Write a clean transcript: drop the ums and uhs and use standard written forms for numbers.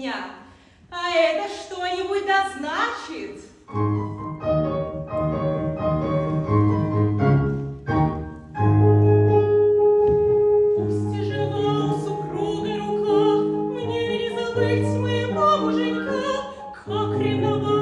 меня. А это что-нибудь да значит? Пусть жива у супруга рука, мне не забыть моего муженька, как ревновать.